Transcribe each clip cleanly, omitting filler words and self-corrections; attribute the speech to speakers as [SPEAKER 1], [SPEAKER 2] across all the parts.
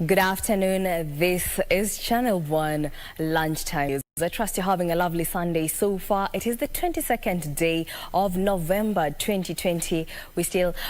[SPEAKER 1] Good afternoon. This is Channel 1 Lunchtime. I trust you're having a lovely Sunday so far. It is the 22nd day of November 2020.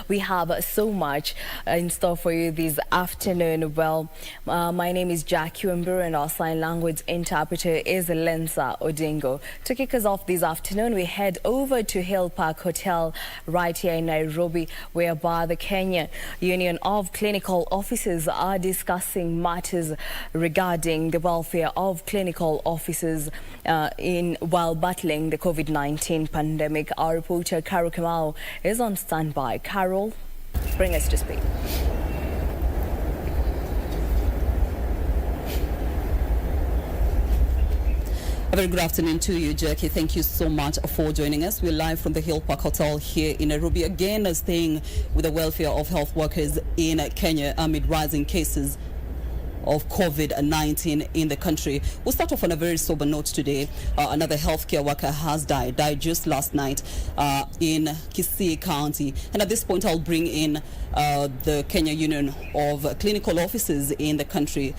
[SPEAKER 1] We have so much in store for you this afternoon. Well, my name is Jacky Wambiru and our sign language interpreter is Lensa Odingo. To kick us off this afternoon, we head over to Hill Park Hotel right here in Nairobi, whereby the Kenya Union of Clinical Officers are discussing matters regarding the welfare of clinical officers while battling the COVID-19 pandemic. Our reporter Carol Kamau is on standby. Carol, bring us to speed.
[SPEAKER 2] A very good afternoon to you, Jacky. Thank you so much for joining us. We're live from the Hill Park Hotel here in Nairobi, again staying with the welfare of health workers in Kenya amid rising cases of COVID-19 in the country. We'll start off on a very sober note today. Another healthcare worker has died just last night in Kisii County. And at this point, I'll bring in the Kenya Union of Clinical Officers in the country,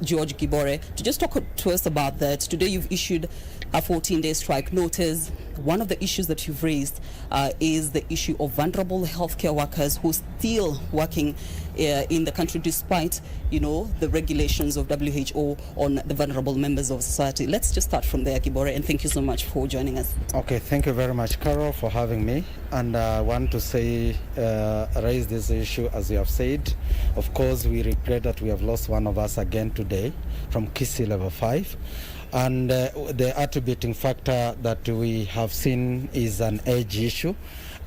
[SPEAKER 2] George Gibore, to just talk to us about that. Today, you've issued a 14-day strike notice. One of the issues that you've raised is the issue of vulnerable healthcare workers who are still working in the country despite, the regulations of WHO on the vulnerable members of society. Let's just start from there, Gibore, and thank you so much for joining us.
[SPEAKER 3] Okay, thank you very much, Carol, for having me. And I want to raise this issue, as you have said. Of course, we regret that we have lost one of us again today from Kisii Level 5. And the attributing factor that we have seen is an age issue.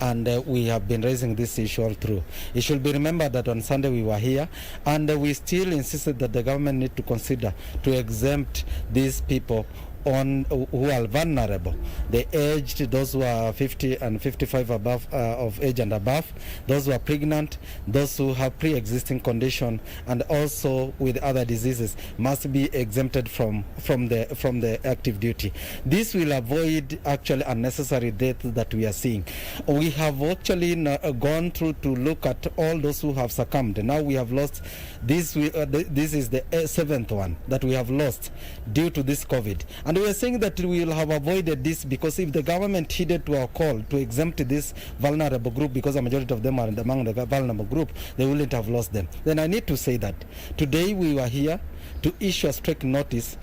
[SPEAKER 3] And we have been raising this issue all through. It should be remembered that on Sunday we were here, and we still insisted that the government need to consider to exempt these people who are vulnerable, the aged, those who are 50 and 55 above of age and above, those who are pregnant, those who have pre-existing condition, and also with other diseases must be exempted from the active duty. This will avoid actually unnecessary deaths that we are seeing. We have actually gone through to look at all those who have succumbed. Now we have lost this. This is the 7th one that we have lost due to this COVID. And we are saying that we will have avoided this because if the government heeded to our call to exempt this vulnerable group, because a majority of them are among the vulnerable group, they wouldn't have lost them. Then I need to say that today we were here to issue a strict notice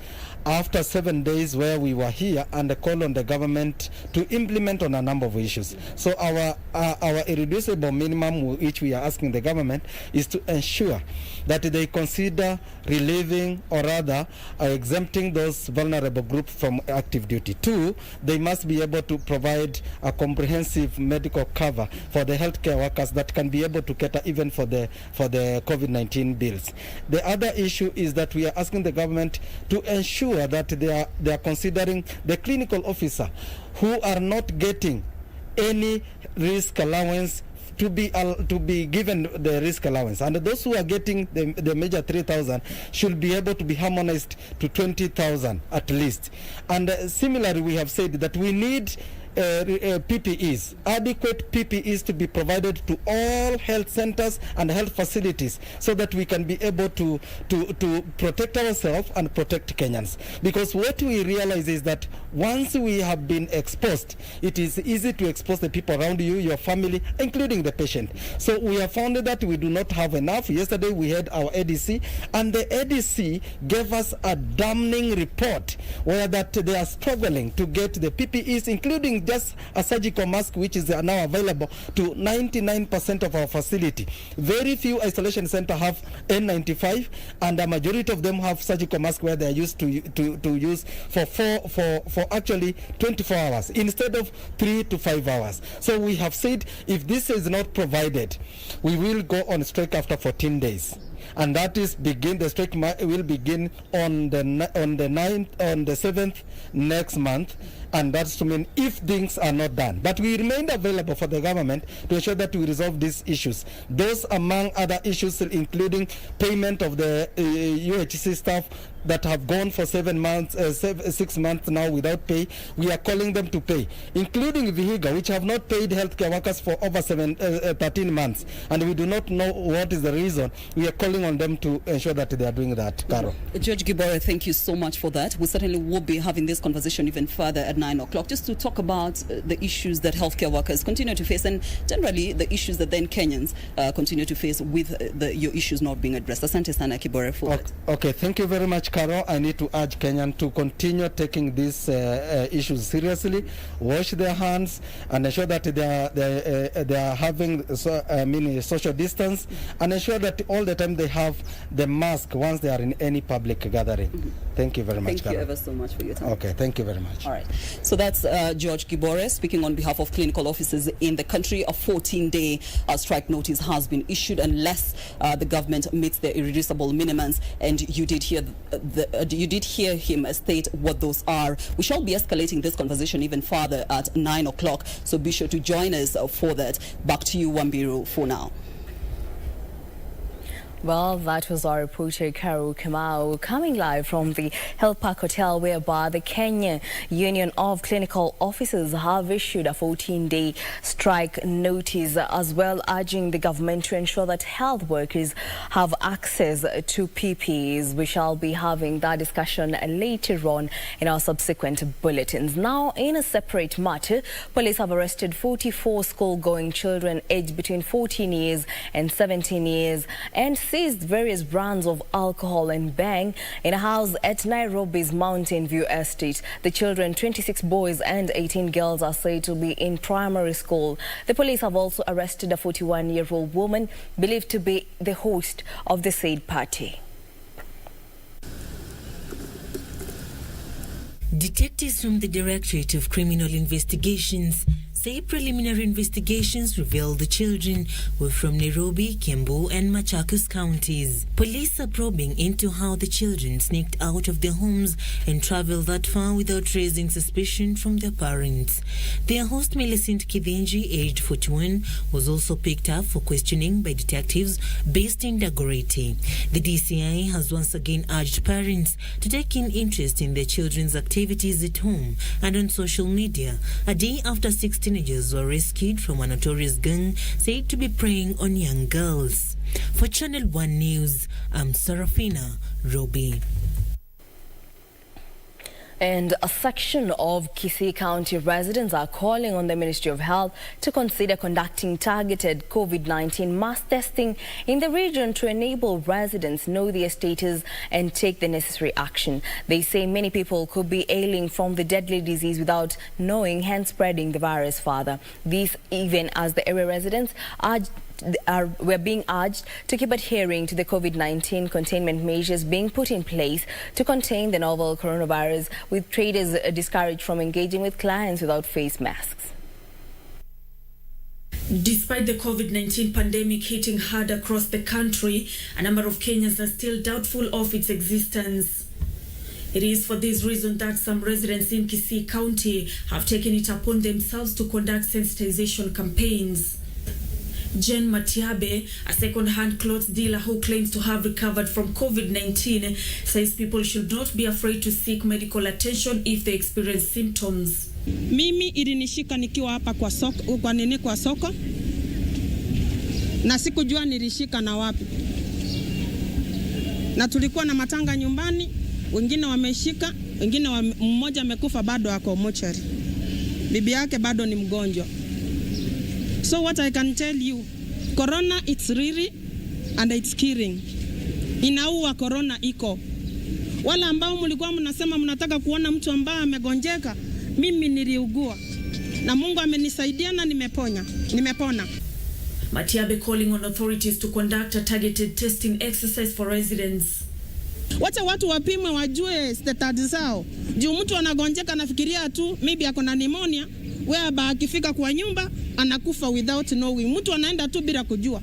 [SPEAKER 3] after 7 days where we were here and a call on the government to implement on a number of issues. So our irreducible minimum which we are asking the government is to ensure that they consider relieving or rather exempting those vulnerable groups from active duty. 2, they must be able to provide a comprehensive medical cover for the healthcare workers that can be able to cater even for the COVID-19 bills. The other issue is that we are asking the government to ensure that they are considering the clinical officer who are not getting any risk allowance to be given the risk allowance, and those who are getting the major 3,000 should be able to be harmonized to 20,000 at least. And similarly, we have said that we need PPEs, adequate PPEs to be provided to all health centers and health facilities so that we can be able to protect ourselves and protect Kenyans. Because what we realize is that once we have been exposed, it is easy to expose the people around you, your family, including the patient. So we have found that we do not have enough. Yesterday we had our ADC, and the ADC gave us a damning report where that they are struggling to get the PPEs, including just a surgical mask, which is now available to 99% of our facility. Very few isolation centers have N95, and a majority of them have surgical masks where they are used to use for actually 24 hours instead of 3 to 5 hours. So we have said if this is not provided, we will go on strike after 14 days. And that is the strike will begin on the 7th next month, and that's to mean if things are not done. But we remain available for the government to ensure that we resolve these issues. Those among other issues including payment of the UHC staff, that have gone for 6 months now without pay, we are calling them to pay, including Vihiga, which have not paid healthcare workers for over 13 months, and we do not know what is the reason. We are calling on them to ensure that they are doing that. Carol.
[SPEAKER 2] Judge Gibore, thank you so much for that. We certainly will be having this conversation even further at 9 o'clock, just to talk about the issues that healthcare workers continue to face, and generally the issues that then Kenyans continue to face with your issues not being addressed. Asante sana Kibore for that.
[SPEAKER 3] Okay, thank you very much, Carol. I need to urge Kenyan to continue taking these issues seriously, wash their hands, and ensure that they are having social distance, and ensure that all the time they have the mask once they are in any public gathering. Thank you very much,
[SPEAKER 2] Thank you ever so much for your time.
[SPEAKER 3] Okay, thank you very much.
[SPEAKER 2] All right. So that's George Gibore speaking on behalf of clinical officers in the country. A 14-day strike notice has been issued unless the government meets their irreducible minimums. And you did hear him state what those are. We shall be escalating this conversation even further at 9 o'clock. So be sure to join us for that. Back to you, Wambiru, for now.
[SPEAKER 1] Well, that was our reporter Carol Kamau coming live from the Health Park Hotel, whereby the Kenya Union of Clinical Officers have issued a 14-day strike notice, as well urging the government to ensure that health workers have access to PPEs. We shall be having that discussion later on in our subsequent bulletins. Now, in a separate matter, police have arrested 44 school-going children aged between 14 years and 17 years and seized various brands of alcohol and bang in a house at Nairobi's Mountain View Estate. The children, 26 boys and 18 girls, are said to be in primary school. The police have also arrested a 41-year-old woman believed to be the host of the said party.
[SPEAKER 4] Detectives from the Directorate of Criminal Investigations say preliminary investigations reveal the children were from Nairobi, Kiambu and Machakos counties. Police are probing into how the children sneaked out of their homes and traveled that far without raising suspicion from their parents. Their host, Millicent Kithinji, aged 41, was also picked up for questioning by detectives based in Dagoretti. The DCI has once again urged parents to take keen interest in their children's activities at home and on social media, a day after 16 teenagers were rescued from a notorious gang said to be preying on young girls. For Channel 1 News, I'm Serafina Robi.
[SPEAKER 1] And a section of Kisii County residents are calling on the Ministry of Health to consider conducting targeted COVID-19 mass testing in the region to enable residents know their status and take the necessary action. They say many people could be ailing from the deadly disease without knowing, hence spreading the virus further. This even as the area residents we're being urged to keep adhering to the COVID-19 containment measures being put in place to contain the novel coronavirus, with traders discouraged from engaging with clients without face masks.
[SPEAKER 5] Despite the COVID-19 pandemic hitting hard across the country, a number of Kenyans are still doubtful of its existence. It is for this reason that some residents in Kisii County have taken it upon themselves to conduct sensitization campaigns. Jen Matiabe, a second-hand clothes dealer who claims to have recovered from COVID-19, says people should not be afraid to seek medical attention if they experience symptoms.
[SPEAKER 6] Mimi ilinishika nikiwa hapa kwa soko na sikujua nilishika na wapi. Na tulikuwa na matanga nyumbani, wengine wameshika, wengine mmoja amekufa bado ako mochari. Bibi yake bado ni mgonjwa. So what I can tell you, corona it's real and it's killing. Inaua, corona iko. Wala ambao mlikuwa mnasema mnataka kuona mtu ambaye amegonjeka, mimi niliugua. Na Mungu amenisaidia na nimepona.
[SPEAKER 5] Matiabe calling on authorities to conduct a targeted testing exercise for residents.
[SPEAKER 6] Wacha watu wapimwe wajue status zao. Juu mtu anagonjeka nafikiria tu maybe ako na pneumonia, whereby akifika kwa nyumba anakufa without knowing. Mtu anaenda tu bila kujua.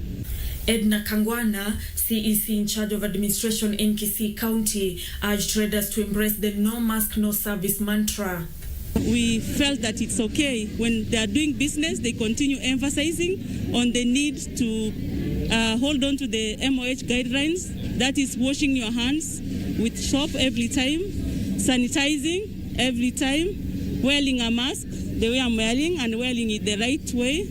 [SPEAKER 5] Edna Kangwana, CEC in charge of administration in Kisii County, urged traders to embrace the no mask, no service mantra.
[SPEAKER 7] We felt that it's okay when they are doing business, they continue emphasizing on the need to hold on to the MOH guidelines, that is washing your hands, with soap every time, sanitizing every time, wearing a mask the way I'm wearing and wearing it the right way.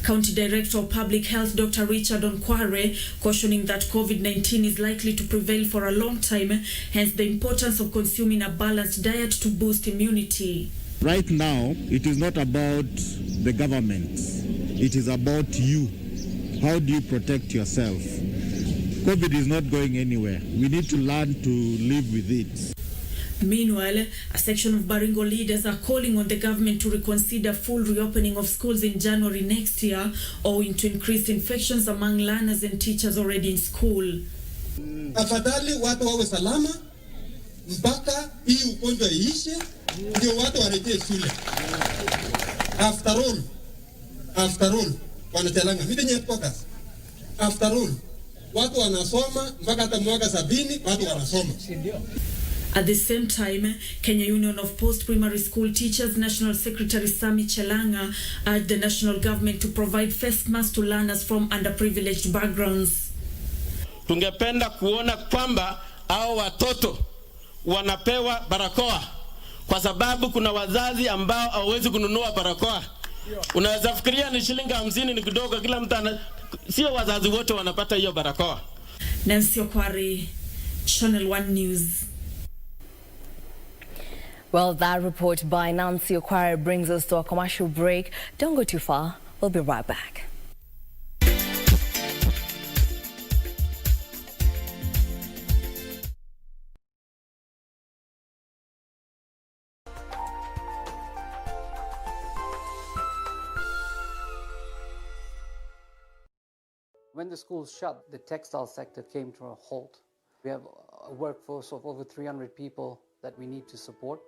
[SPEAKER 5] County Director of Public Health Dr. Richard Onkware cautioning that COVID-19 is likely to prevail for a long time, hence the importance of consuming a balanced diet to boost immunity.
[SPEAKER 8] Right now, it is not about the government. It is about you. How do you protect yourself? COVID is not going anywhere. We need to learn to live with it.
[SPEAKER 5] Meanwhile, a section of Baringo leaders are calling on the government to reconsider full reopening of schools in January next year, owing to increased infections among learners and teachers already in school.
[SPEAKER 9] Afadhali watu wawe salama mpaka hii ugonjwa iishe ndio watu warejee shule. After all, wanachalanga mitenye focus. After all, watu wanasoma mpaka hata mwaka 70 watu wanasoma.
[SPEAKER 5] At the same time, Kenya Union of Post-Primary School Teachers National Secretary Sami Chelanga urged the national government to provide face masks to learners from underprivileged backgrounds.
[SPEAKER 10] Tungependa kuona kwamba hao watoto wanapewa barakoa kwa sababu kuna wazazi ambao hawawezi kununua barakoa. Unaweza fikiria ni shilingi 50 ni kidogo, kila mtu sio wazazi wote wanapata hiyo barakoa.
[SPEAKER 5] Nancy Okwari, Channel 1 News.
[SPEAKER 1] Well, that report by Nancy Okwari brings us to a commercial break. Don't go too far. We'll be right back.
[SPEAKER 11] When the schools shut, the textile sector came to a halt. We have a workforce of over 300 people that we need to support,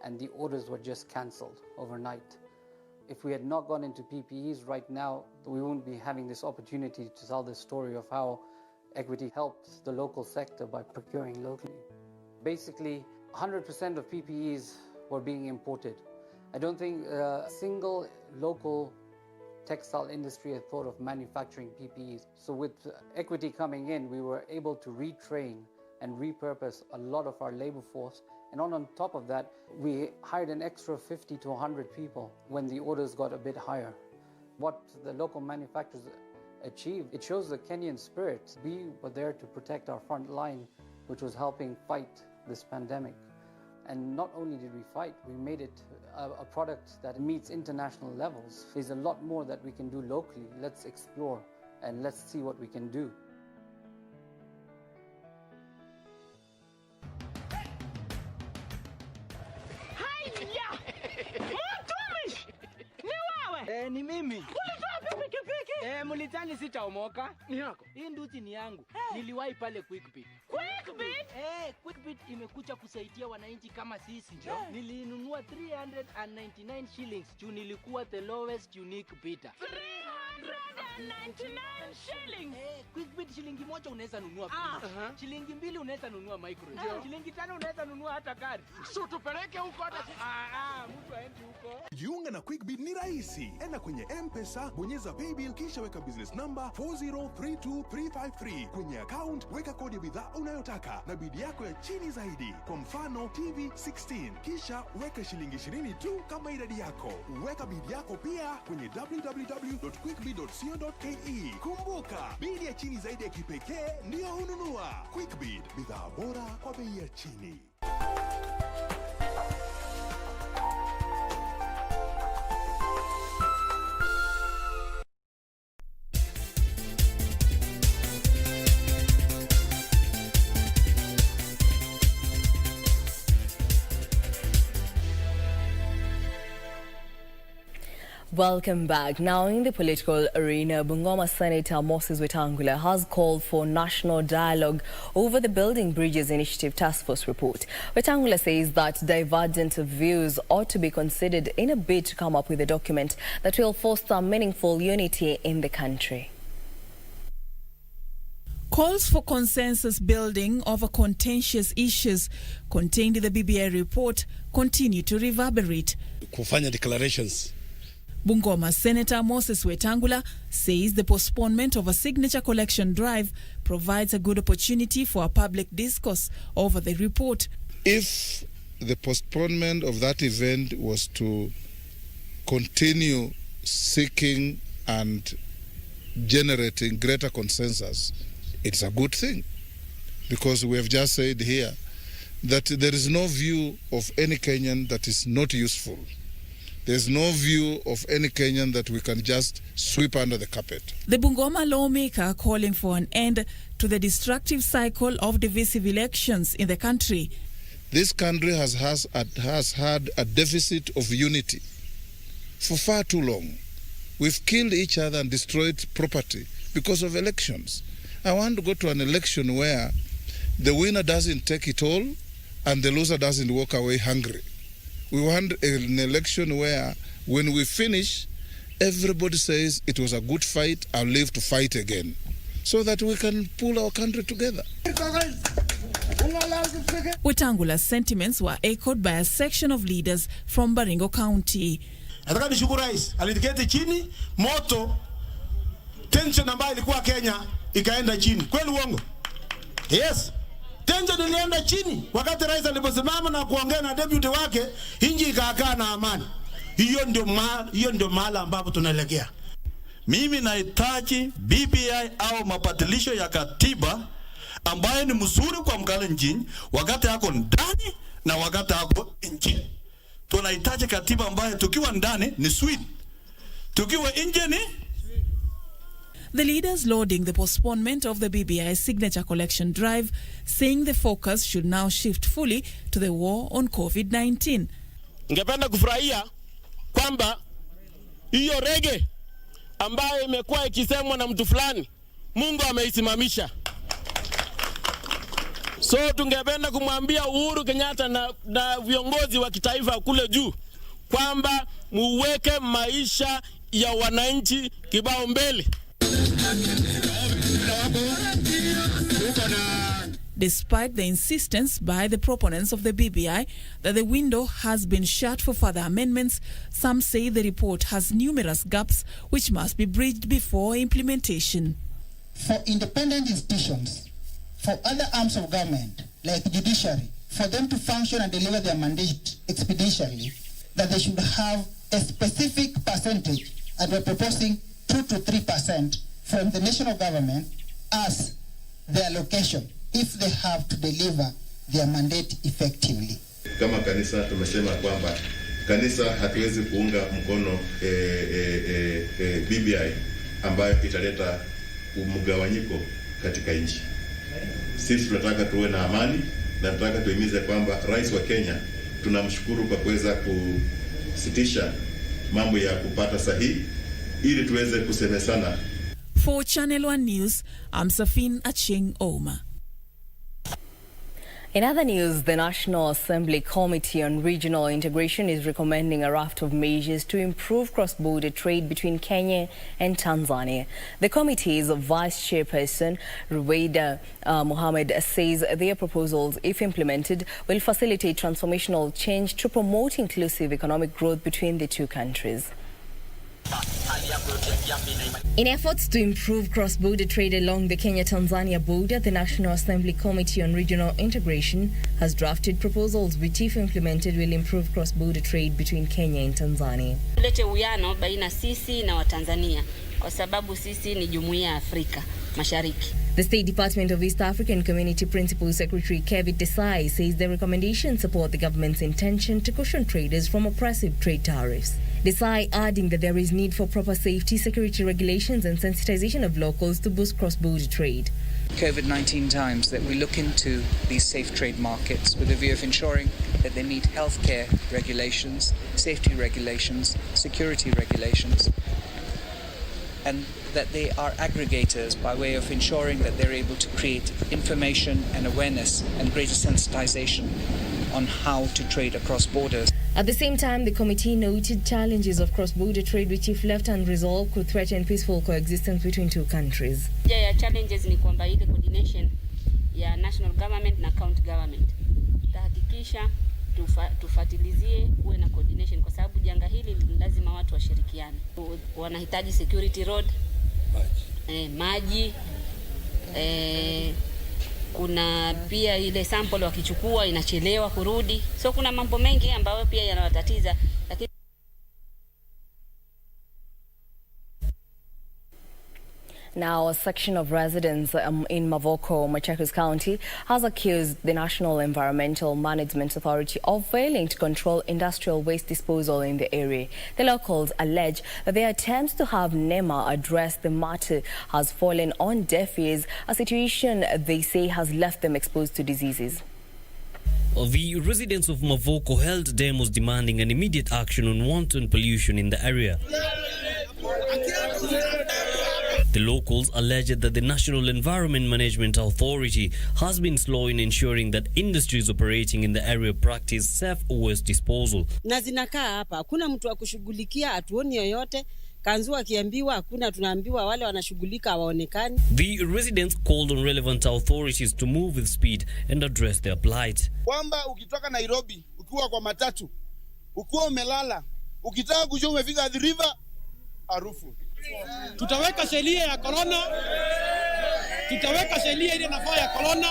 [SPEAKER 11] and the orders were just cancelled overnight. If we had not gone into PPEs right now, we wouldn't be having this opportunity to tell the story of how Equity helped the local sector by procuring locally. Basically, 100% of PPEs were being imported. I don't think a single local textile industry had thought of manufacturing PPEs. So with Equity coming in, we were able to retrain and repurpose a lot of our labor force. And on top of that, we hired an extra 50 to 100 people when the orders got a bit higher. What the local manufacturers achieved, it shows the Kenyan spirit. We were there to protect our front line, which was helping fight this pandemic. And not only did we fight, we made it a product that meets international levels. There's a lot more that we can do locally. Let's explore and let's see what we can do.
[SPEAKER 12] Ni mimi. Ulitoa pikipiki? Mlitani sitaomoka. Ni yako. Hii nduti ni yangu. Niliwahi pale Quickbit. Quickbit? Quickbit imekuja kusaidia wananchi kama sisi. Nilinunua 399 shillings. Juu nilikuwa the lowest unique bidder. 399 shillings. Quickbit shilingi moja unaweza nunua pizza. Shilingi 2 unaweza nunua microwave. Shilingi 5 unaweza nunua hata gari. So tupeleke huko hata mtu aende huko.
[SPEAKER 13] Jiunga na Quickbit ni rahisi. Enda kwenye M-Pesa, bonyeza paybill kisha weka business number 4032353. Kwenye account weka kodi ya bidhaa unayotaka na bidi yako ya chini zaidi. Kwa mfano TV 16. Kisha weka shilingi 20 tu kama idadi yako. Weka bidi yako pia kwenye www.quickbit.co.ke. Kumbuka, bidi ya chini zaidi ya kipekee ndio ununua. Quickbit, bidhaa bora kwa bei ya chini.
[SPEAKER 1] Welcome back. Now, in the political arena, Bungoma Senator Moses Wetangula has called for national dialogue over the Building Bridges Initiative Task Force report. Wetangula says that divergent views ought to be considered in a bid to come up with a document that will foster meaningful unity in the country.
[SPEAKER 14] Calls for consensus building over contentious issues contained in the BBI report continue to reverberate.
[SPEAKER 15] Kufanya declarations
[SPEAKER 14] Bungoma Senator Moses Wetangula says the postponement of a signature collection drive provides a good opportunity for a public discourse over the report.
[SPEAKER 15] If the postponement of that event was to continue seeking and generating greater consensus, it's a good thing, because we have just said here that there is no view of any Kenyan that is not useful. There's no view of any Kenyan that we can just sweep under the carpet.
[SPEAKER 14] The Bungoma lawmaker calling for an end to the destructive cycle of divisive elections in the country.
[SPEAKER 15] This country has had a deficit of unity for far too long. We've killed each other and destroyed property because of elections. I want to go to an election where the winner doesn't take it all and the loser doesn't walk away hungry. We want an election where when we finish, everybody says it was a good fight, I'll live to fight again, so that we can pull our country together.
[SPEAKER 14] Wetangula's sentiments were echoed by a section of leaders from Baringo County.
[SPEAKER 16] Nataka nishukuru rais, alitiketi chini, moto, tension ambayo ilikuwa Kenya ikaenda chini. Kweli uongo? Yes. Tension ilienda chini wakati rais aliposimama na kuongea na deputy wake, nchi ikakaa na amani. Hiyo ndio mahali ambapo tunaelekea.
[SPEAKER 17] Mimi nahitaji BBI au mabadilisho ya katiba ambayo ni mzuri kwa Mkalenjin wakati yako ndani na wakati yako nje. Tunahitaji katiba ambayo tukiwa ndani ni sweet, tukiwa nje ni.
[SPEAKER 14] The leaders lauding the postponement of the BBI signature collection drive, saying the focus should now shift fully to the war on COVID-19.
[SPEAKER 10] Ningependa kufurahia kwamba hiyo rege ambayo imekuwa ikisemwa na mtu fulani, Mungu ameisimamisha. So tungependa kumwambia Uhuru Kenyatta na viongozi wa kitaifa kule juu kwamba muweke maisha ya wananchi kibao mbele.
[SPEAKER 14] Despite the insistence by the proponents of the BBI that the window has been shut for further amendments, some say the report has numerous gaps which must be bridged before implementation.
[SPEAKER 18] For independent institutions, for other arms of government, like judiciary, for them to function and deliver their mandate expeditiously, that they should have a specific percentage, and we're proposing 2 to 3% from the national government as their allocation, if they have to deliver their mandate effectively.
[SPEAKER 19] Kama kanisa tumesema kwamba kanisa hatuwezi kuunga mkono BBI ambayo italeta mgawanyiko katika nchi. Sisi tunataka tuwe na amani na tunataka tuhimize kwamba rais wa Kenya tunamshukuru kwa kuweza kusitisha mambo ya kupata sahihi ili tuweze kusemesana.
[SPEAKER 14] For Channel 1 News, I'm Safin Acheng Oma.
[SPEAKER 1] In other news, the National Assembly Committee on Regional Integration is recommending a raft of measures to improve cross-border trade between Kenya and Tanzania. The committee's vice chairperson, Ruwaida Mohammed, says their proposals, if implemented, will facilitate transformational change to promote inclusive economic growth between the two countries. In efforts to improve cross-border trade along the Kenya-Tanzania border, the National Assembly Committee on Regional Integration has drafted proposals which, if implemented, will improve cross-border trade between Kenya and Tanzania.
[SPEAKER 20] Tulete uwiano baina sisi na Watanzania kwa sababu sisi ni Jumuiya ya Afrika Mashariki.
[SPEAKER 1] The State Department of East African Community Principal Secretary Kevin Desai says the recommendations support the government's intention to cushion traders from oppressive trade tariffs. Desai adding that there is need for proper safety, security regulations and sensitization of locals to boost cross-border trade.
[SPEAKER 21] COVID-19 times that we look into these safe trade markets with a view of ensuring that they meet healthcare regulations, safety regulations, security regulations, and that they are aggregators by way of ensuring that they're able to create information and awareness and greater sensitization on how to trade across borders.
[SPEAKER 1] At the same time, the committee noted challenges of cross-border trade which, if left unresolved, could threaten peaceful coexistence between two countries.
[SPEAKER 20] Ya challenges ni kwamba ile coordination ya national government na county government tahakikisha tufatilizie, kuwe na coordination, kwa sababu janga hili lazima watu washirikiane. Wanahitaji security road, maji, kuna pia ile sample wakichukua inachelewa kurudi. So kuna mambo mengi ambayo pia yanawatatiza, lakini
[SPEAKER 1] now, a section of residents in Mavoko, Machakos County, has accused the National Environmental Management Authority of failing to control industrial waste disposal in the area. The locals allege that their attempts to have NEMA address the matter has fallen on deaf ears, a situation they say has left them exposed to diseases.
[SPEAKER 3] The residents of Mavoko held demos demanding an immediate action on wanton pollution in the area. The locals alleged that the National Environment Management Authority has been slow in ensuring that industries operating in the area practice safe waste disposal.
[SPEAKER 22] Na zinakaa hapa, hakuna mtu wa kushughulikia, hatuoni yoyote. Kanzu akiambiwa hakuna, tunaambiwa wale wanashughulika hawaonekani.
[SPEAKER 3] The residents called on relevant authorities to move with speed and address their plight.
[SPEAKER 23] Kwamba ukitoka Nairobi, ukiwa kwa matatu, ukiwa umelala, ukitaka kujua umefika Athi River, harufu.
[SPEAKER 24] Tutaweka sheria ya corona, tutaweka sheria ile nafaa ya corona,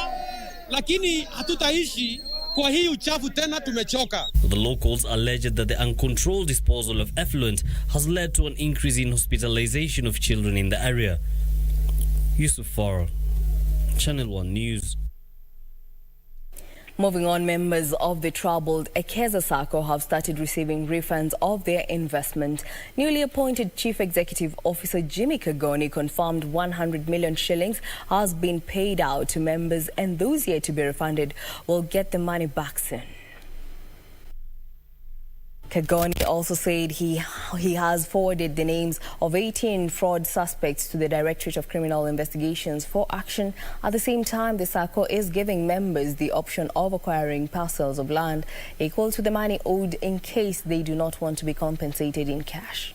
[SPEAKER 24] lakini hatutaishi kwa hii uchafu tena, tumechoka.
[SPEAKER 3] The locals alleged that the uncontrolled disposal of effluent has led to an increase in hospitalization of children in the area. Yusuf Farah, Channel 1 News.
[SPEAKER 1] Moving on, members of the troubled Ekeza Sacco have started receiving refunds of their investment. Newly appointed Chief Executive Officer Jimmy Kagoni confirmed 100 million shillings has been paid out to members, and those yet to be refunded will get the money back soon. Kagoni also said he has forwarded the names of 18 fraud suspects to the Directorate of Criminal Investigations for action. At the same time, the SACCO is giving members the option of acquiring parcels of land equal to the money owed in case they do not want to be compensated in cash.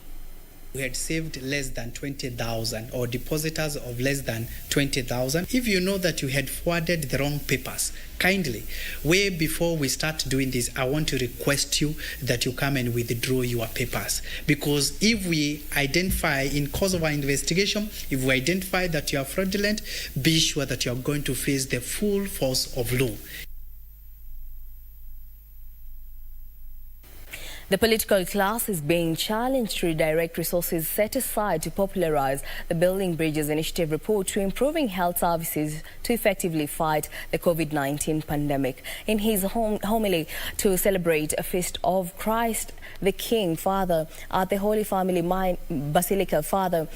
[SPEAKER 25] We had saved less than 20,000 or depositors of less than 20,000. If you know that you had forwarded the wrong papers, kindly, way before we start doing this, I want to request you that you come and withdraw your papers. Because if we identify, in course of our investigation, if we identify that you are fraudulent, be sure that you are going to face the full force of law.
[SPEAKER 1] The political class is being challenged to redirect resources set aside to popularize the Building Bridges Initiative report to improving health services to effectively fight the COVID-19 pandemic. In his homily to celebrate a feast of Christ the King, Father at the Holy Family Basilica, Father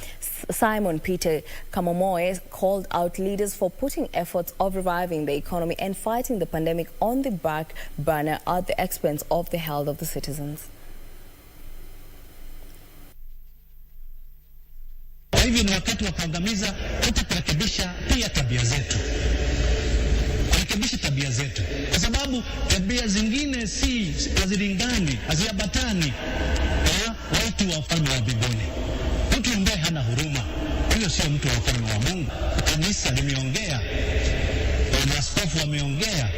[SPEAKER 1] Simon Peter Kamomoe called out leaders for putting efforts of reviving the economy and fighting the pandemic on the back burner at the expense of the health of the citizens.
[SPEAKER 26] Hivi ni wakati wa kuangamiza, kurekebisha pia tabia zetu. Kurekebisha tabia zetu. Kwa sababu tabia zingine si hazilingani, haziambatani watu wa ufalme wa mbinguni. Mtu ambaye hana huruma, huyo sio mtu wa ufalme wa Mungu. Kanisa limeongea, maaskofu wameongea,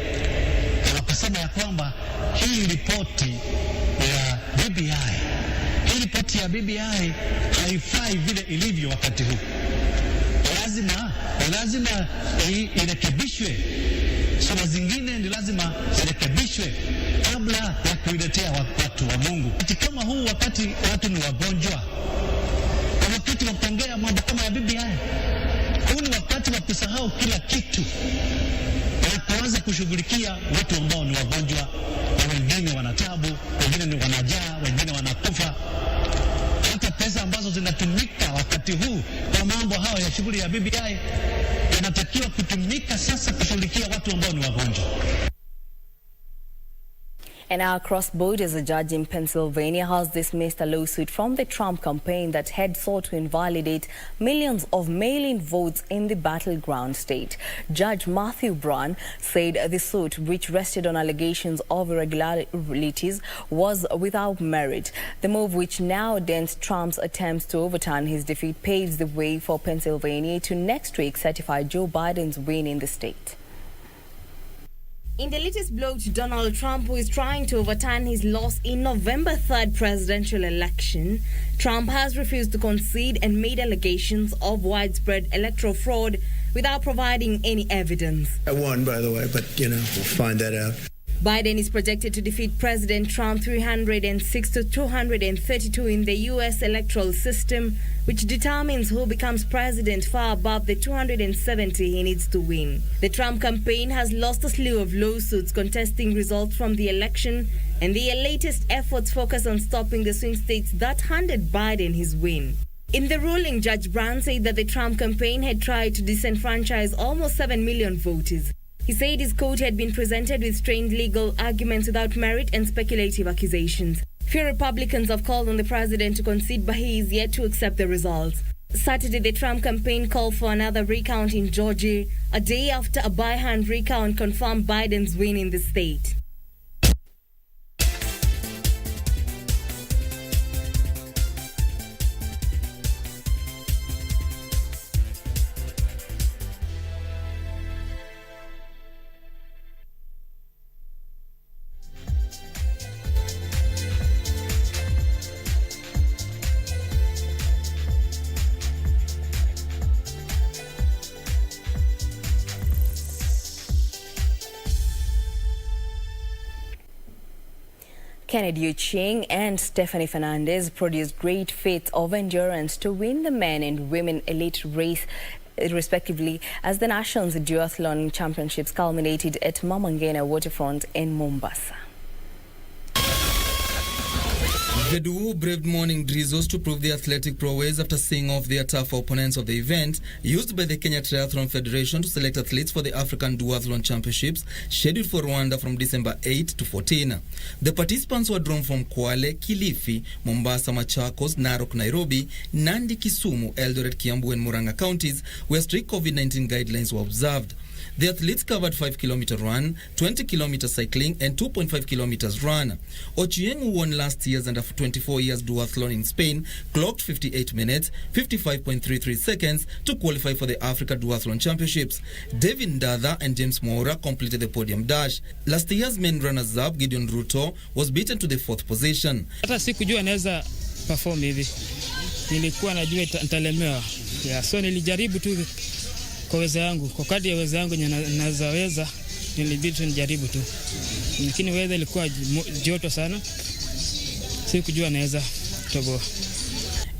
[SPEAKER 26] na wakasema ya kwamba hii ripoti ya BBI, ripoti ya BBI haifai vile ilivyo wakati huu. Lazima irekebishwe. Sura zingine ni lazima zirekebishwe kabla ya kuiletea watu wa Mungu. Kama huu wakati watu ni wagonjwa, wakati wa kuongea mambo kama ya BBI, huu ni wakati wa kusahau kila kitu na kuanza kushughulikia watu ambao ni wagonjwa, na wengine wanatabu, wengine ni wanajaa, wengine wanakufa. Hata pesa ambazo zinatumika wakati huu kwa mambo hayo ya shughuli ya BBI yanatakiwa kutumika sasa kushughulikia watu ambao ni wagonjwa.
[SPEAKER 1] And now across borders, a judge in Pennsylvania has dismissed a lawsuit from the Trump campaign that had sought to invalidate millions of mail-in votes in the battleground state. Judge Matthew Brown said the suit, which rested on allegations of irregularities, was without merit. The move, which now dents Trump's attempts to overturn his defeat, paves the way for Pennsylvania to next week certify Joe Biden's win in the state. In the latest blow to Donald Trump, who is trying to overturn his loss in November 3rd presidential election, Trump has refused to concede and made allegations of widespread electoral fraud without providing any evidence.
[SPEAKER 2] I won, by the way, but, we'll find that out.
[SPEAKER 1] Biden is projected to defeat President Trump 306 to 232 in the U.S. electoral system, which determines who becomes president far above the 270 he needs to win. The Trump campaign has lost a slew of lawsuits contesting results from the election, and their latest efforts focus on stopping the swing states that handed Biden his win. In the ruling, Judge Brown said that the Trump campaign had tried to disenfranchise almost 7 million voters. He said his court had been presented with strained legal arguments without merit and speculative accusations. Few Republicans have called on the president to concede, but he is yet to accept the results. Saturday, the Trump campaign called for another recount in Georgia, a day after a by-hand recount confirmed Biden's win in the state. Kennedy Uching and Stephanie Fernandez produced great feats of endurance to win the men and women elite race, respectively, as the Nations DUATHLON Championships culminated at Mamangena Waterfront in Mombasa.
[SPEAKER 4] The duo braved morning drizzles to prove their athletic prowess after seeing off their tough opponents of the event, used by the Kenya Triathlon Federation to select athletes for the African Duathlon Championships, scheduled for Rwanda from December 8 to 14. The participants were drawn from Kwale, Kilifi, Mombasa, Machakos, Narok, Nairobi, Nandi, Kisumu, Eldoret, Kiambu and Murang'a counties, where strict COVID-19 guidelines were observed. The athletes covered 5-kilometer run, 20-kilometer cycling, and 2.5 kilometers run. Ochieng, who won last year's under 24 years duathlon in Spain, clocked 58 minutes, 55.33 seconds to qualify for the Africa Duathlon Championships. David Ndada and James Moura completed the podium dash. Last year's main runners-up, Gideon Ruto, was beaten to the 4th position.
[SPEAKER 6] Hata sikujua naweza perform hivi. Nilikuwa najua nitalemewa. So nilijaribu tu kwa uwezo wangu, kwa kadri ya uwezo wangu naweza nilibidi nijaribu tu, lakini weather ilikuwa joto sana, sikujua naweza toboa.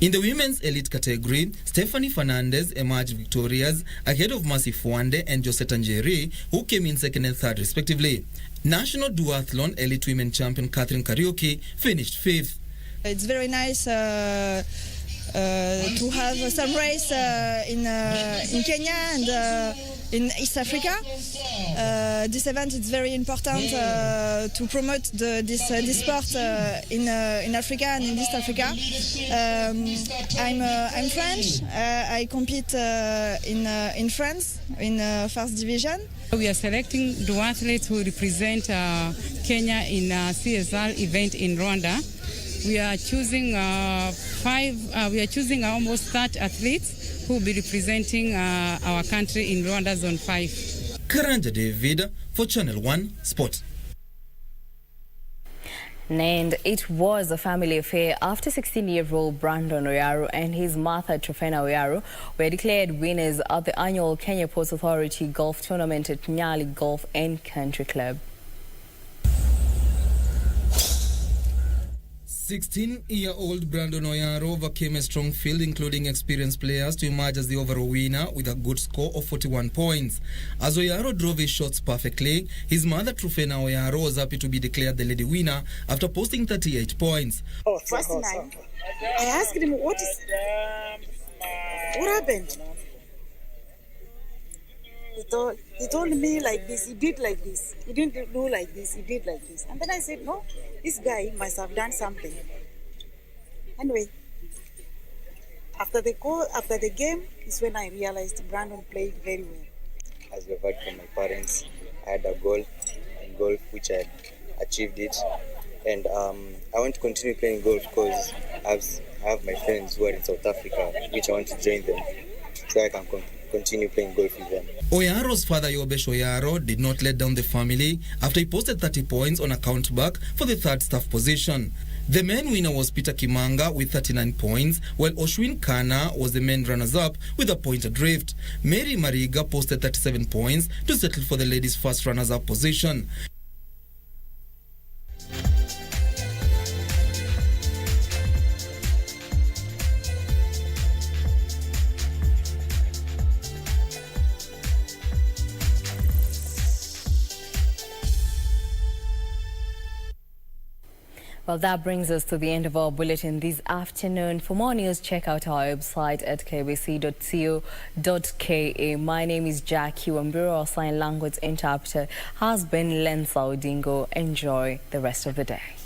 [SPEAKER 4] In the women's elite category, Stephanie Fernandez emerged victorious ahead of Mercy Fuande and Josetta Njeri, who came in 2nd and 3rd respectively. National Duathlon elite women champion Catherine Kariuki finished 5th.
[SPEAKER 7] It's very nice to have some race in Kenya and in East Africa. This event is very important to promote this sport in Africa and in East Africa. I'm French. I compete in France in first division.
[SPEAKER 8] We are selecting duathletes who represent Kenya in a CSR event in Rwanda. We are choosing almost 30 athletes who will be representing our country in Rwanda Zone 5.
[SPEAKER 4] Karanja David for Channel 1 Sport.
[SPEAKER 1] And it was a family affair after 16-year-old Brandon Oyaro and his mother, Trofena Oyaro, were declared winners at the annual Kenya Ports Authority Golf Tournament at NYALI Golf and Country Club.
[SPEAKER 4] 16-year-old Brandon Oyaro overcame a strong field, including experienced players, to emerge as the overall winner with a good score of 41 points. As Oyaro drove his shots perfectly, his mother, Trofena Oyaro, was happy to be declared the lady winner after posting 38 points.
[SPEAKER 9] First night, I asked him, what happened? He told me like this, he did like this, he didn't do like this, he did like this. And then I said, no, this guy must have done something. Anyway, after the game is when I realized Brandon played very well.
[SPEAKER 27] As we've heard from my parents, I had a goal in golf which I had achieved it. And I want to continue playing golf because I have my friends who are in South Africa, which I want to join them so I can continue playing golf with them.
[SPEAKER 4] Oyaro's father Yobesh Oyaro did not let down the family after he posted 30 points on a countback for the third staff position. The main winner was Peter Kimanga with 39 points, while Oshwin Kana was the main runners-up with a point adrift. Mary Mariga posted 37 points to settle for the ladies' first runners-up position.
[SPEAKER 1] Well, that brings us to the end of our bulletin this afternoon. For more news, check out our website at kbc.co.ke. My name is Jacky Wambiru. Our sign language interpreter has been Lensa Odingo. Enjoy the rest of the day.